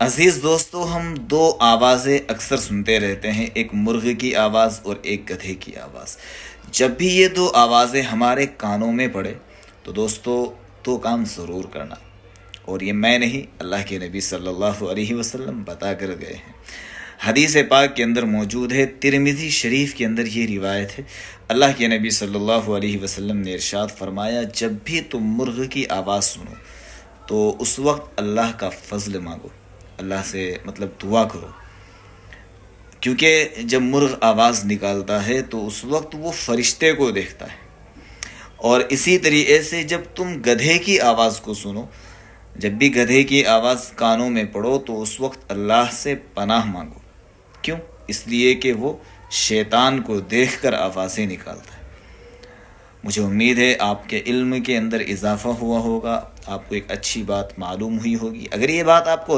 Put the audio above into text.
عزیز دوستو، ہم دو آوازیں اکثر سنتے رہتے ہیں، ایک مرغ کی آواز اور ایک گدھے کی آواز۔ جب بھی یہ دو آوازیں ہمارے کانوں میں پڑے تو دوستو تو کام ضرور کرنا، اور یہ میں نہیں، اللہ کے نبی صلی اللہ علیہ وسلم بتا کر گئے ہیں۔ حدیث پاک کے اندر موجود ہے، ترمذی شریف کے اندر یہ روایت ہے، اللہ کے نبی صلی اللہ علیہ وسلم نے ارشاد فرمایا، جب بھی تم مرغ کی آواز سنو تو اس وقت اللہ کا فضل مانگو، اللہ سے دعا کرو، کیونکہ جب مرغ آواز نکالتا ہے تو اس وقت وہ فرشتے کو دیکھتا ہے۔ اور اسی طریقے سے جب تم گدھے کی آواز کو سنو، جب بھی گدھے کی آواز کانوں میں پڑو تو اس وقت اللہ سے پناہ مانگو۔ کیوں؟ اس لیے کہ وہ شیطان کو دیکھ کر آوازیں نکالتا ہے۔ مجھے امید ہے آپ کے علم کے اندر اضافہ ہوا ہوگا، آپ کو ایک اچھی بات معلوم ہوئی ہوگی۔ اگر یہ بات آپ کو